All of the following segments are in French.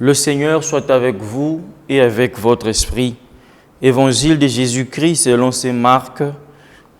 Le Seigneur soit avec vous et avec votre esprit. Évangile de Jésus-Christ selon saint Marc.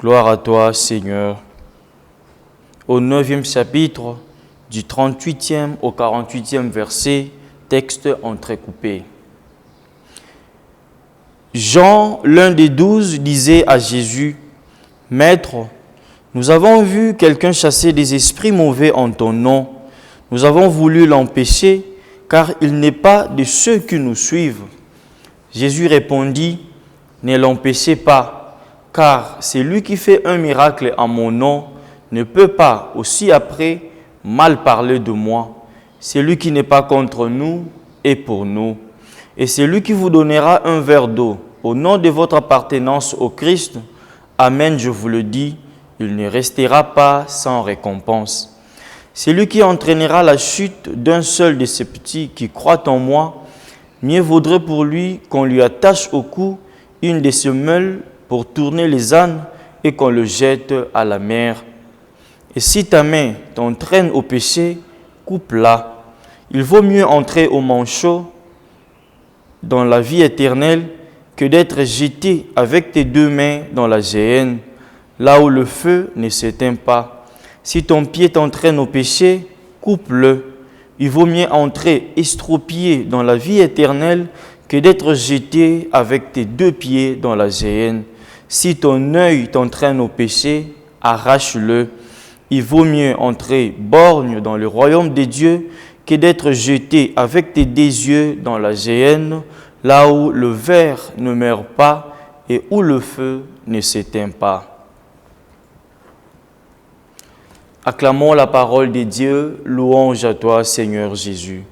Gloire à toi, Seigneur. Au 9e chapitre, du 38e au 48e verset, texte entrecoupé. Jean, l'un des 12, disait à Jésus, « Maître, nous avons vu quelqu'un chasser des esprits mauvais en ton nom. Nous avons voulu l'empêcher, car il n'est pas de ceux qui nous suivent. » Jésus répondit, « Ne l'empêchez pas, car celui qui fait un miracle en mon nom ne peut pas aussi après mal parler de moi. Celui qui n'est pas contre nous est pour nous. Et celui qui vous donnera un verre d'eau au nom de votre appartenance au Christ, Amen, je vous le dis, il ne restera pas sans récompense. Celui qui entraînera la chute d'un seul de ces petits qui croient en moi, mieux vaudrait pour lui qu'on lui attache au cou une de ces meules pour tourner les ânes et qu'on le jette à la mer. Et si ta main t'entraîne au péché, coupe-la. Il vaut mieux entrer au manchot dans la vie éternelle que d'être jeté avec tes deux mains dans la géhenne, là où le feu ne s'éteint pas. Si ton pied t'entraîne au péché, coupe-le. Il vaut mieux entrer estropié dans la vie éternelle que d'être jeté avec tes deux pieds dans la géhenne. Si ton œil t'entraîne au péché, arrache-le. Il vaut mieux entrer borgne dans le royaume de Dieu que d'être jeté avec tes deux yeux dans la géhenne, là où le ver ne meurt pas et où le feu ne s'éteint pas. Acclamons la parole de Dieu, louange à toi, Seigneur Jésus.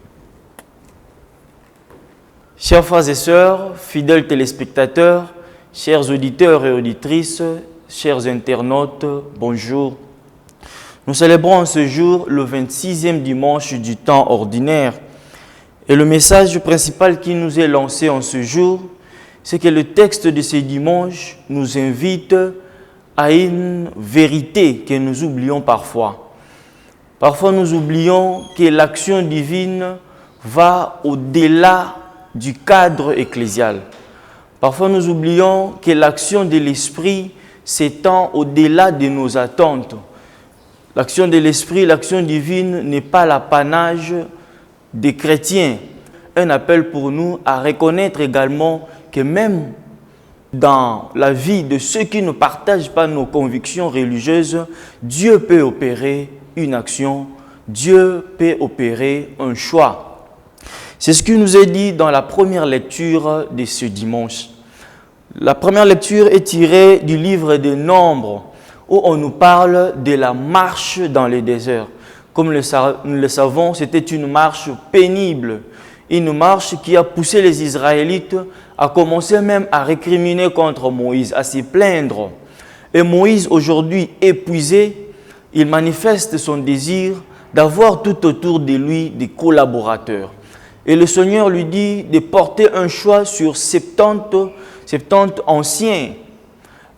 Chers frères et sœurs, fidèles téléspectateurs, chers auditeurs et auditrices, chers internautes, bonjour. Nous célébrons en ce jour le 26e dimanche du temps ordinaire. Et le message principal qui nous est lancé en ce jour, c'est que le texte de ce dimanche nous invite à une vérité que nous oublions parfois. Parfois, nous oublions que l'action divine va au-delà du cadre ecclésial. Parfois, nous oublions que l'action de l'Esprit s'étend au-delà de nos attentes. L'action de l'Esprit, l'action divine n'est pas l'apanage des chrétiens. Un appel pour nous à reconnaître également que même dans la vie de ceux qui ne partagent pas nos convictions religieuses, Dieu peut opérer une action, Dieu peut opérer un choix. C'est ce qui nous est dit dans la première lecture de ce dimanche. La première lecture est tirée du livre des Nombres, où on nous parle de la marche dans le désert. Comme nous le savons, c'était une marche pénible, une marche qui a poussé les Israélites à commencer même à récriminer contre Moïse, à s'y plaindre. Et Moïse, aujourd'hui épuisé, il manifeste son désir d'avoir tout autour de lui des collaborateurs. Et le Seigneur lui dit de porter un choix sur 70 anciens.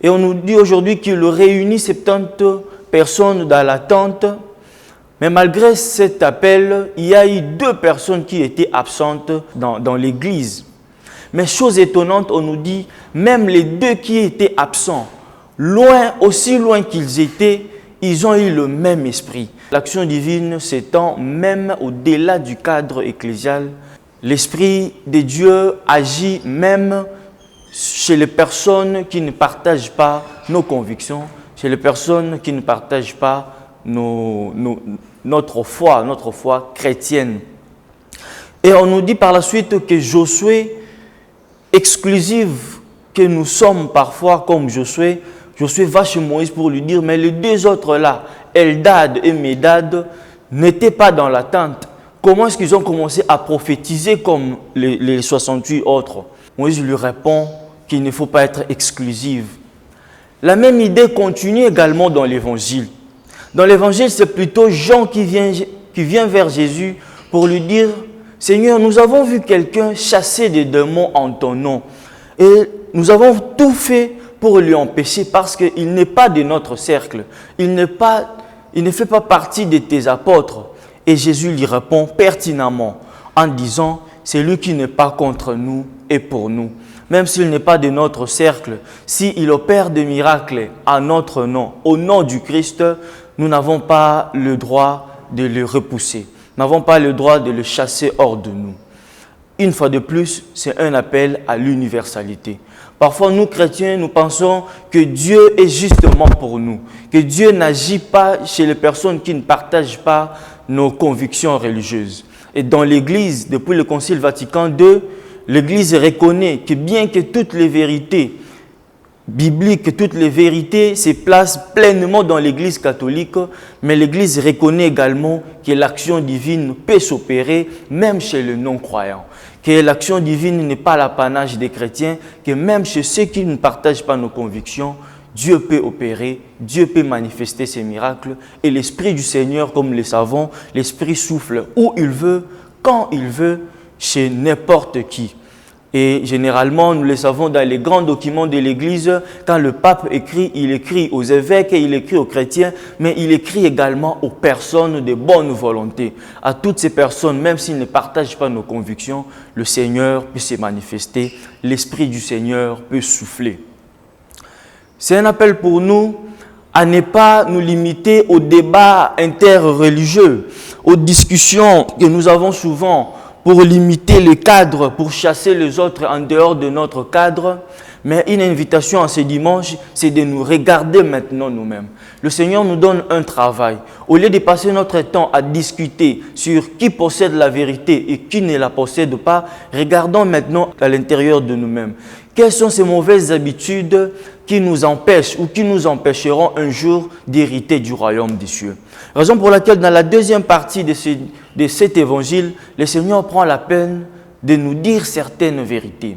Et on nous dit aujourd'hui qu'il réunit 70 personnes dans la tente. Mais malgré cet appel, il y a eu 2 personnes qui étaient absentes dans l'église. Mais chose étonnante, on nous dit, même les 2 qui étaient absents, aussi loin qu'ils étaient, ils ont eu le même esprit. L'action divine s'étend même au-delà du cadre ecclésial. L'Esprit de Dieu agit même chez les personnes qui ne partagent pas nos convictions, chez les personnes qui ne partagent pas notre foi chrétienne. Et on nous dit par la suite que Josué, exclusive que nous sommes parfois comme Josué va chez Moïse pour lui dire, mais les 2 autres là, Eldad et Médad, n'étaient pas dans la tente. Comment est-ce qu'ils ont commencé à prophétiser comme les 68 autres? Moïse lui répond qu'il ne faut pas être exclusif. La même idée continue également dans l'Évangile. Dans l'Évangile, c'est plutôt Jean qui vient vers Jésus pour lui dire, « Seigneur, nous avons vu quelqu'un chasser des démons en ton nom et nous avons tout fait pour lui empêcher parce qu'il n'est pas de notre cercle, il ne fait pas partie de tes apôtres. » Et Jésus lui répond pertinemment en disant, « celui qui n'est pas contre nous est pour nous. Même s'il n'est pas de notre cercle, s'il opère des miracles à notre nom, au nom du Christ, nous n'avons pas le droit de le repousser. Nous n'avons pas le droit de le chasser hors de nous. Une fois de plus, c'est un appel à l'universalité. Parfois, nous chrétiens, nous pensons que Dieu est justement pour nous, que Dieu n'agit pas chez les personnes qui ne partagent pas nos convictions religieuses. Et dans l'Église, depuis le Concile Vatican II, l'Église reconnaît que bien que toutes les vérités bibliques, toutes les vérités se placent pleinement dans l'Église catholique, mais l'Église reconnaît également que l'action divine peut s'opérer même chez les non-croyants, que l'action divine n'est pas l'apanage des chrétiens, que même chez ceux qui ne partagent pas nos convictions, Dieu peut opérer, Dieu peut manifester ses miracles, et l'Esprit du Seigneur, comme le savons, l'Esprit souffle où il veut, quand il veut, chez n'importe qui. Et généralement, nous le savons dans les grands documents de l'Église, quand le pape écrit, il écrit aux évêques et il écrit aux chrétiens, mais il écrit également aux personnes de bonne volonté. À toutes ces personnes, même s'ils ne partagent pas nos convictions, le Seigneur peut se manifester, l'Esprit du Seigneur peut souffler. C'est un appel pour nous à ne pas nous limiter aux débats interreligieux, aux discussions que nous avons souvent pour limiter le cadre, pour chasser les autres en dehors de notre cadre. Mais une invitation à ce dimanche, c'est de nous regarder maintenant nous-mêmes. Le Seigneur nous donne un travail. Au lieu de passer notre temps à discuter sur qui possède la vérité et qui ne la possède pas, regardons maintenant à l'intérieur de nous-mêmes. Quelles sont ces mauvaises habitudes qui nous empêchent ou qui nous empêcheront un jour d'hériter du royaume des cieux? Raison pour laquelle dans la deuxième partie de cet évangile, le Seigneur prend la peine de nous dire certaines vérités.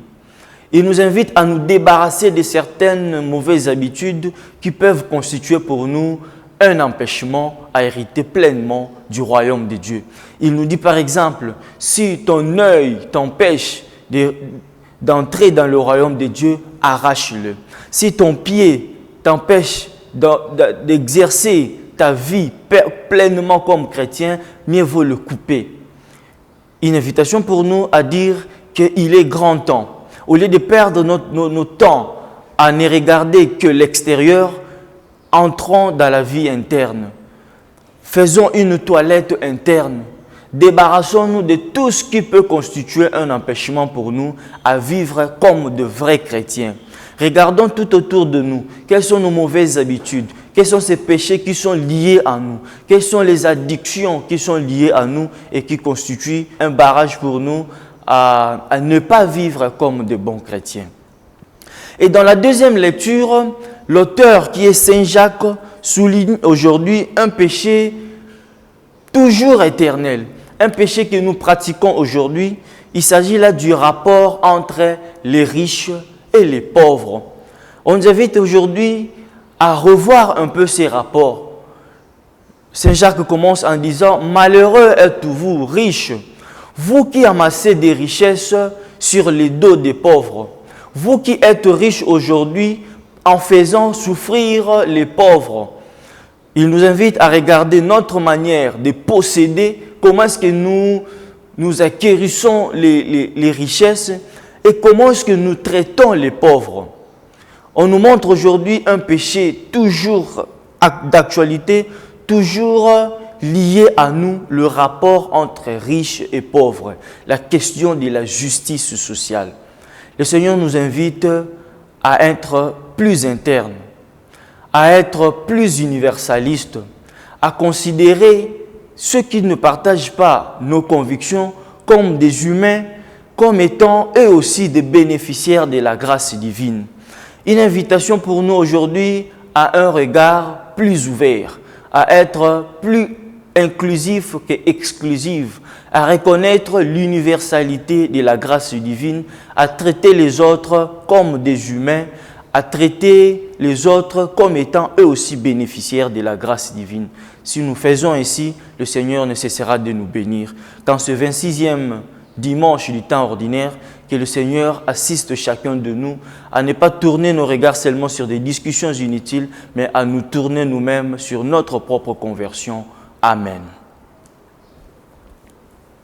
Il nous invite à nous débarrasser de certaines mauvaises habitudes qui peuvent constituer pour nous un empêchement à hériter pleinement du royaume de Dieu. Il nous dit par exemple, si ton œil t'empêche d'entrer dans le royaume de Dieu, arrache-le. Si ton pied t'empêche d'exercer ta vie pleinement comme chrétien, mieux vaut le couper. Une invitation pour nous à dire qu'il est grand temps. Au lieu de perdre notre temps à ne regarder que l'extérieur, entrons dans la vie interne. Faisons une toilette interne. Débarrassons-nous de tout ce qui peut constituer un empêchement pour nous à vivre comme de vrais chrétiens. Regardons tout autour de nous. Quelles sont nos mauvaises habitudes? Quels sont ces péchés qui sont liés à nous? Quelles sont les addictions qui sont liées à nous et qui constituent un barrage pour nous à ne pas vivre comme de bons chrétiens? Et dans la deuxième lecture, l'auteur qui est Saint Jacques souligne aujourd'hui un péché toujours éternel, un péché que nous pratiquons aujourd'hui. Il s'agit là du rapport entre les riches et les pauvres. On nous invite aujourd'hui à revoir un peu ces rapports. Saint Jacques commence en disant « Malheureux êtes-vous, riches, vous qui amassez des richesses sur les dos des pauvres, vous qui êtes riches aujourd'hui en faisant souffrir les pauvres. » Il nous invite à regarder notre manière de posséder, comment est-ce que nous acquérissons les richesses et comment est-ce que nous traitons les pauvres. On nous montre aujourd'hui un péché toujours d'actualité, toujours lié à nous, le rapport entre riches et pauvres, la question de la justice sociale. Le Seigneur nous invite à être plus interne, à être plus universaliste, à considérer ceux qui ne partagent pas nos convictions comme des humains, comme étant eux aussi des bénéficiaires de la grâce divine. Une invitation pour nous aujourd'hui à un regard plus ouvert, à être plus inclusif qu'exclusif, à reconnaître l'universalité de la grâce divine, à traiter les autres comme des humains, à traiter les autres comme étant eux aussi bénéficiaires de la grâce divine. Si nous faisons ainsi, le Seigneur ne cessera de nous bénir. Dans ce 26e dimanche du temps ordinaire, que le Seigneur assiste chacun de nous à ne pas tourner nos regards seulement sur des discussions inutiles, mais à nous tourner nous-mêmes sur notre propre conversion. Amen.